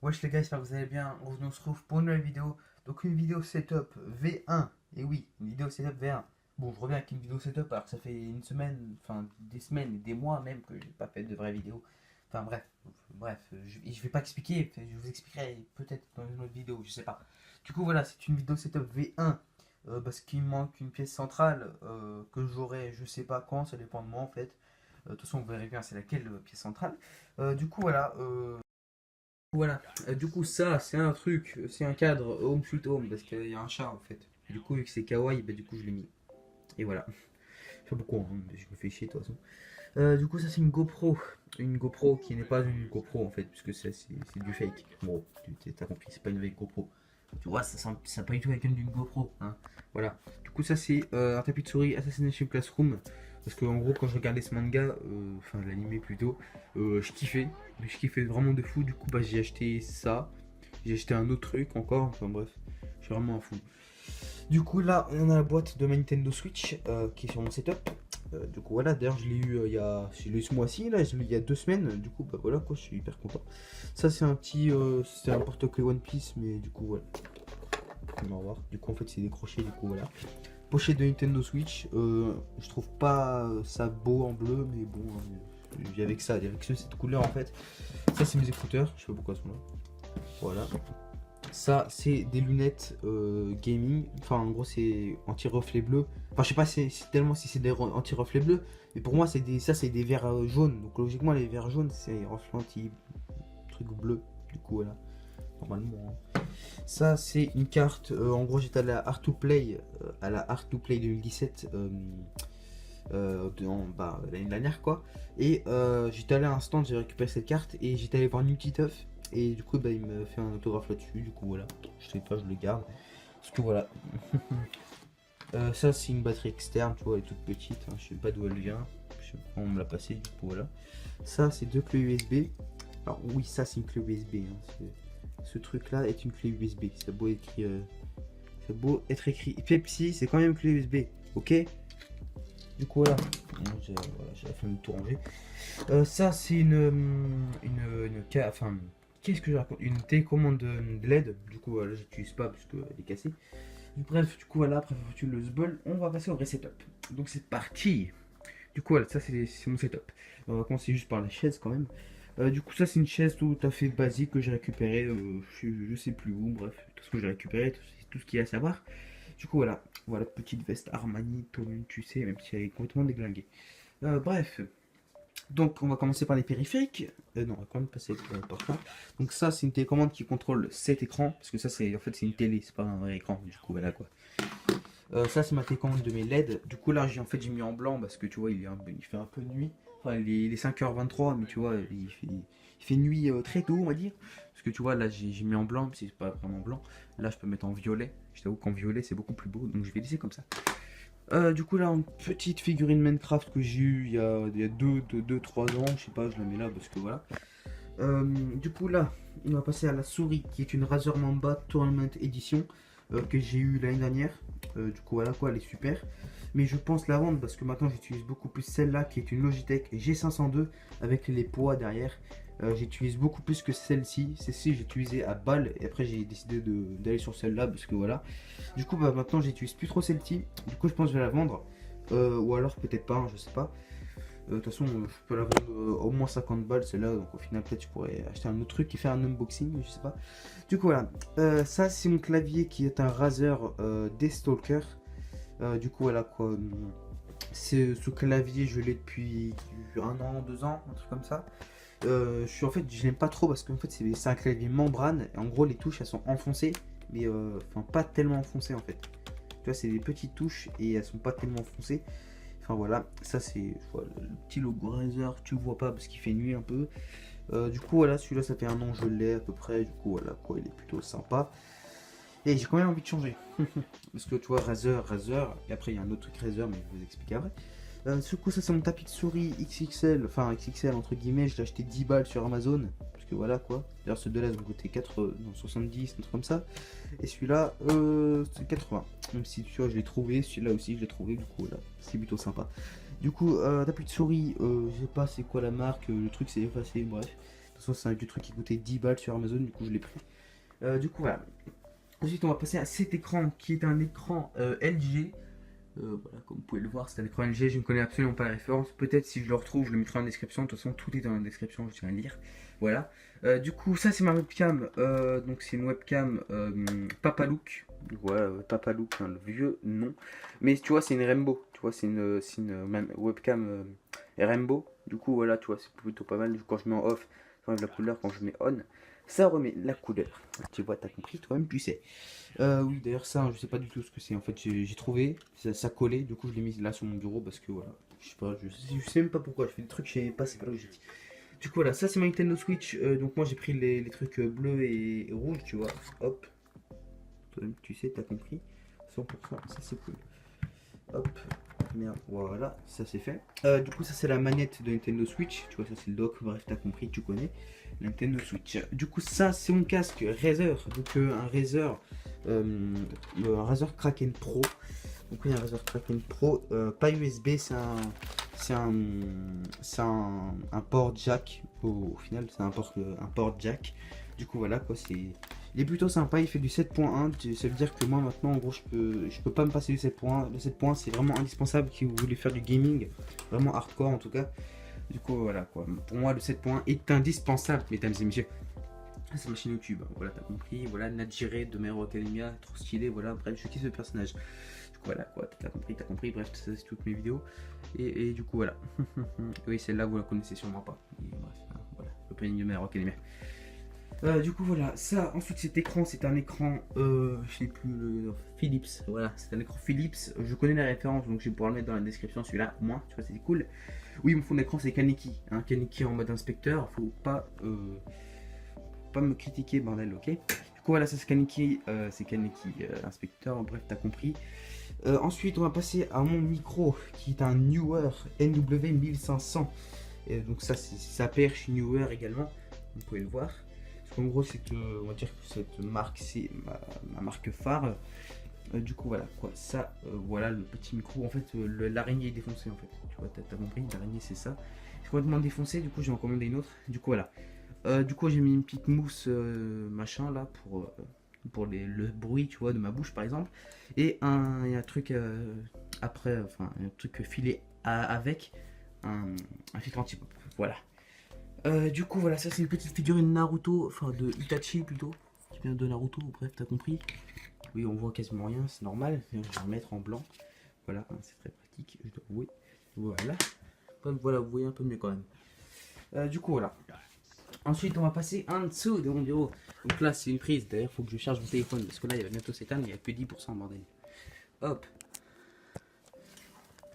Wesh les gars, j'espère que vous allez bien. Aujourd'hui on se retrouve pour une nouvelle vidéo. Donc une vidéo setup V1. Et oui, une vidéo setup V1. Bon, je reviens avec une vidéo setup alors que ça fait une semaine, enfin des semaines et des mois même que j'ai pas fait de vraie vidéo. Enfin bref, je vais pas expliquer, je vous expliquerai peut-être dans une autre vidéo, je sais pas. Du coup voilà, c'est une vidéo setup V1. Parce qu'il me manque une pièce centrale que j'aurai je sais pas quand, ça dépend de moi en fait. De toute façon vous verrez bien c'est laquelle pièce centrale. Du coup voilà. Voilà, du coup ça c'est un truc, c'est un cadre Home Sweet Home parce qu'il y a un chat en fait. Du coup vu que c'est kawaii, bah, du coup je l'ai mis. Et voilà. Je sais pas pourquoi, hein, je me fais chier de toute façon. Du coup ça c'est une GoPro qui n'est pas une GoPro en fait, puisque c'est du fake. Bon, t'as compris, c'est pas une vraie GoPro. Tu vois, ça pas du tout avec une GoPro. Hein. Voilà. Du coup ça c'est un tapis de souris Assassination Classroom. Parce que en gros quand je regardais ce manga, enfin l'animé plutôt, je kiffais vraiment de fou. Du coup bah j'ai acheté ça, j'ai acheté un autre truc encore, enfin bref, je suis vraiment un fou. Du coup là on a la boîte de ma Nintendo Switch qui est sur mon setup. Du coup voilà, d'ailleurs je l'ai eu je l'ai eu ce mois-ci, là je l'ai eu il y a 2 semaines, du coup bah voilà quoi, je suis hyper content. Ça c'est un petit, c'est un porte-clés One Piece, mais du coup voilà, on va voir. Du coup en fait c'est décroché, du coup voilà. Pochette de Nintendo Switch, je trouve pas ça beau en bleu, mais bon, j'ai avec ça, avec cette couleur en fait. Ça c'est mes écouteurs, je sais pas pourquoi ils sont là. Voilà. Ça c'est des lunettes gaming, enfin en gros c'est anti-reflet bleu. Enfin je sais pas tellement si c'est des anti-reflet bleu, mais pour moi c'est des verres jaunes. Donc logiquement les verres jaunes c'est reflet anti-truc bleu, du coup voilà. Normalement. Hein. Ça c'est une carte, en gros j'étais à la Art to Play 2017 l'année dernière quoi. Et j'étais allé à un stand, j'ai récupéré cette carte et j'étais allé voir Nutituff. Et du coup bah, il me fait un autographe là-dessus, du coup voilà. Je sais pas, je le garde. Parce que voilà. Ça c'est une batterie externe, tu vois, elle est toute petite, hein, je sais pas d'où elle vient. Je sais pas, on me l'a passé, du coup voilà. Ça c'est 2 clés USB. Alors oui ça c'est une clé USB, hein, ce truc là est une clé USB. C'est beau être écrit Pepsi, c'est quand même une clé USB, ok. Du coup voilà, j'ai la flemme de tout ranger. Ça c'est enfin qu'est-ce que je raconte, une télécommande LED. Du coup voilà, j'utilise pas parce qu'elle est cassée. Bref, du coup voilà, après foutu le sbul, on va passer au vrai setup. Donc c'est parti. Du coup voilà, ça c'est mon setup. On va commencer juste par la chaise quand même. Du coup ça c'est une chaise tout à fait basique que j'ai récupérée, je sais plus où, bref, tout ce que j'ai récupéré, tout ce qu'il y a à savoir. Du coup voilà, petite veste Armani, Tonu, tu sais, même si elle est complètement déglinguée. Bref, donc on va commencer par les périphériques. Non, on va quand même passer par là. Donc ça c'est une télécommande qui contrôle cet écran, parce que ça c'est en fait c'est une télé, c'est pas un vrai écran, du coup voilà quoi. Ça c'est ma télécommande de mes LED. Du coup là j'ai mis en blanc parce que tu vois il fait un peu nuit. Enfin il est 5h23 mais tu vois il fait nuit très tôt on va dire. Parce que tu vois là j'ai mis en blanc mais c'est pas vraiment blanc. Là je peux mettre en violet. Je t'avoue qu'en violet c'est beaucoup plus beau donc je vais laisser comme ça. Du coup là une petite figurine Minecraft que j'ai eu il y a 2-3 ans. Je sais pas, je la mets là parce que voilà. Du coup là on va passer à la souris qui est une Razer Mamba Tournament Edition. Que j'ai eu l'année dernière. Du coup voilà quoi, elle est super. Mais je pense la vendre parce que maintenant j'utilise beaucoup plus celle-là qui est une Logitech G502 avec les poids derrière. J'utilise beaucoup plus que celle-ci. Celle-ci j'ai utilisé à balle et après j'ai décidé d'aller sur celle-là parce que voilà. Du coup bah, maintenant j'utilise plus trop celle-ci. Du coup je pense que je vais la vendre. Ou alors peut-être pas, hein, je sais pas. De toute façon, je peux la vendre au moins 50 balles celle-là, donc au final peut-être je pourrais acheter un autre truc et faire un unboxing, je sais pas. Du coup voilà, ça c'est mon clavier qui est un Razer Deathstalker. Du coup voilà quoi, ce clavier je l'ai depuis 1 an, 2 ans, un truc comme ça. En fait, je l'aime pas trop parce qu'en fait, c'est un clavier membrane. Et en gros, les touches elles sont enfoncées, mais enfin, pas tellement enfoncées en fait. Tu vois, c'est des petites touches et elles sont pas tellement enfoncées. Enfin voilà, ça c'est voilà, le petit logo Razer, tu le vois pas parce qu'il fait nuit un peu. Du coup, voilà, celui-là ça fait un an, je l'ai à peu près. Du coup, voilà quoi, il est plutôt sympa. Et j'ai quand même envie de changer. Parce que tu vois, Razer, et après il y a un autre truc Razer, mais je vais vous expliquer après. Du coup, ça c'est mon tapis de souris XXL, enfin XXL entre guillemets, je l'ai acheté 10 balles sur Amazon. Parce que voilà quoi. D'ailleurs, ceux deux là ils ont coûté 70, un truc comme ça. Et celui-là, c'est 80. Même si tu vois, je l'ai trouvé, celui-là aussi je l'ai trouvé, du coup, là, c'est plutôt sympa. Du coup, tapis de souris, je sais pas c'est quoi la marque, le truc c'est effacé, bref. De toute façon, c'est un du truc qui coûtait 10 balles sur Amazon, du coup, je l'ai pris. Du coup, voilà. Ensuite, on va passer à cet écran qui est un écran LG. Voilà, comme vous pouvez le voir, c'est un écran LG. Je ne connais absolument pas la référence. Peut-être si je le retrouve, je le mettrai en description. De toute façon, tout est dans la description, je tiens à lire. Voilà. Du coup, ça, c'est ma webcam. Donc, c'est une webcam Papalook. Voilà, Papalook, hein, le vieux nom. Mais tu vois, c'est une Rainbow. Tu vois, c'est une webcam Rainbow. Du coup, voilà, tu vois, c'est plutôt pas mal. Quand je mets en off, ça enlève la couleur. Quand je mets on, ça remet la couleur. Tu vois, t'as compris, toi-même, tu sais. Oui, d'ailleurs, ça, je sais pas du tout ce que c'est. En fait, j'ai trouvé, ça collait. Du coup, je l'ai mis là sur mon bureau parce que voilà. Je sais pas, je sais même pas pourquoi. Je fais des trucs, je sais pas, c'est pas logique. Du coup, voilà, ça c'est ma Nintendo Switch. Donc, moi j'ai pris les trucs bleus et rouges, tu vois. Hop. Toi-même, tu sais, t'as compris. 100%, ça c'est cool. Hop. Merde, voilà, ça c'est fait. Du coup, ça c'est la manette de Nintendo Switch. Tu vois, ça c'est le dock. Bref, t'as compris, tu connais. Nintendo Switch. Du coup, ça c'est mon casque Razer. Donc, un Razer Kraken Pro. Donc, oui, un Razer Kraken Pro. Pas USB, un port jack. Au final, c'est un port jack. Du coup, voilà quoi, il est plutôt sympa, il fait du 7.1, ça veut dire que moi maintenant en gros je peux pas me passer du 7.1. Le 7.1 c'est vraiment indispensable si vous voulez faire du gaming, vraiment hardcore en tout cas. Du coup voilà quoi, pour moi le 7.1 est indispensable mesdames et messieurs. C'est ma chaîne YouTube, voilà t'as compris, voilà Najire de My Hero Academia, trop stylé, voilà bref je kiffe ce personnage. Du coup voilà quoi, t'as compris, bref ça c'est toutes mes vidéos. Et du coup voilà. Oui celle-là vous la connaissez sûrement pas. Et bref, hein, voilà, l'opening de My Hero Academia. Du coup voilà, ça ensuite cet écran c'est un écran je sais plus Philips, voilà c'est un écran Philips, je connais la référence donc je vais pouvoir le mettre dans la description celui-là au moins, tu vois c'est cool. Oui mon fond d'écran c'est Kaneki, hein, Kaneki en mode inspecteur, faut pas me critiquer bordel, ok. Du coup voilà ça c'est Kaneki inspecteur, bref t'as compris. Ensuite on va passer à mon micro qui est un Neewer NW1500, donc ça perche Neewer également, vous pouvez le voir. En gros, on va dire que cette marque, c'est ma marque phare. Du coup, voilà quoi. Ça, voilà le petit micro. En fait, l'araignée est défoncée. En fait, tu vois, t'as compris. L'araignée, c'est ça. C'est complètement défoncé. Du coup, j'ai en commandé une autre. Du coup, voilà. Du coup, j'ai mis une petite mousse machin là pour le bruit, tu vois, de ma bouche par exemple. Et un truc après, enfin, un truc filé avec un filtre anti-pop. Voilà. Du coup voilà, ça c'est une petite figurine Naruto, enfin de Itachi plutôt, qui vient de Naruto, bref t'as compris. Oui on voit quasiment rien, c'est normal, je vais remettre en blanc. Voilà, hein, c'est très pratique, je dois avouer. Voilà. Voilà, vous voyez un peu mieux quand même. Du coup voilà. Ensuite on va passer en dessous de mon bureau. Donc là c'est une prise, d'ailleurs faut que je charge mon téléphone, parce que là il va bientôt s'éteindre, il n'y a que 10% bordel. Hop.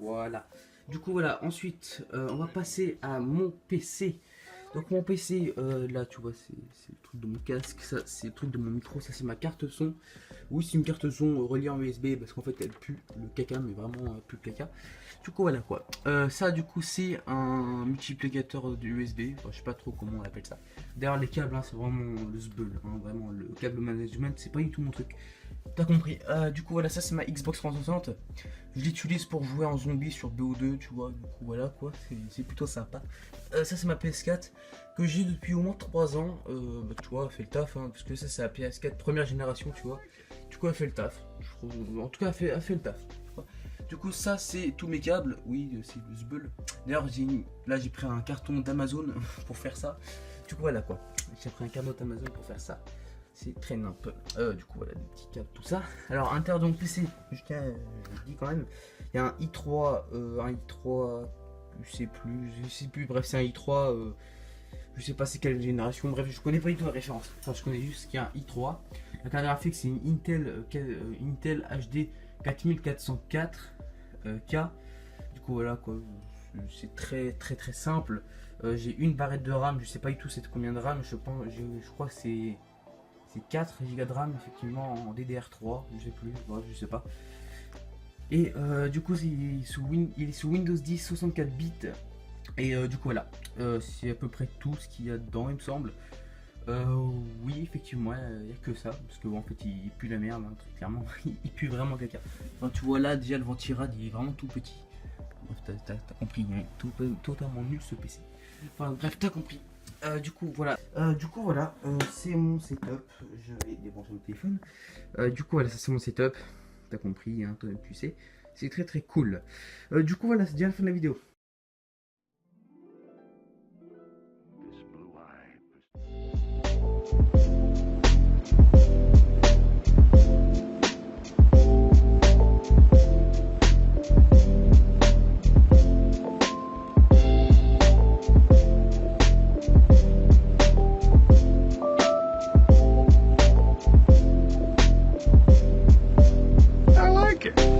Voilà. Du coup voilà, ensuite on va passer à mon PC. Donc mon PC, là tu vois c'est le truc de mon casque, ça c'est le truc de mon micro, ça c'est ma carte son. Oui c'est une carte son reliée en USB parce qu'en fait elle pue le caca, mais vraiment elle pue le caca. Du coup voilà quoi. Ça du coup c'est un multiplicateur de USB, enfin, je sais pas trop comment on appelle ça. D'ailleurs les câbles hein, c'est vraiment le sbeul, hein, vraiment le câble management c'est pas du tout mon truc. T'as compris. Du coup voilà ça c'est ma Xbox 360. Je l'utilise pour jouer en zombie sur BO2 tu vois, du coup voilà quoi, c'est plutôt sympa. Ça c'est ma PS4 que j'ai depuis au moins 3 ans. Bah, tu vois elle fait le taf hein, parce que ça c'est la PS4 première génération tu vois. Du coup elle fait le taf. En tout cas elle fait le taf. Du coup ça c'est tous mes câbles. Oui c'est le sbeul. D'ailleurs là j'ai pris un carton d'Amazon pour faire ça. Du coup voilà quoi. J'ai pris un carton d'Amazon pour faire ça. C'est très nimp. Du coup voilà des petits câbles tout ça. Alors à l'intérieur de mon PC, je le dis quand même, il y a un i3, je sais plus, bref c'est un i3, Je sais pas c'est quelle génération, bref, je connais pas du tout la référence. Enfin, je connais juste qu'il y a un i3. La carte graphique, c'est une Intel HD 4404 K. Du coup, voilà quoi. C'est très simple. J'ai une barrette de RAM, je sais pas du tout c'est combien de RAM. Je crois que c'est 4 Go de RAM, effectivement, en DDR3. Je sais plus, bref, je sais pas. Et du coup, il est sous Windows 10 64 bits. Et du coup, voilà. C'est à peu près tout ce qu'il y a dedans, il me semble. Oui, effectivement, il n'y a que ça. Parce que bon, en fait, il pue la merde, hein, très clairement. Il pue vraiment caca. Enfin, tu vois là, déjà, le ventirad, il est vraiment tout petit. Bref, t'as compris, hein, totalement nul ce PC. Enfin, bref, t'as compris. Du coup, voilà. C'est mon setup. Je vais débrancher mon téléphone. Du coup, voilà, ça c'est mon setup. T'as compris, hein, toi tu sais. C'est très cool. Du coup, voilà, c'est déjà la fin de la vidéo. I like it.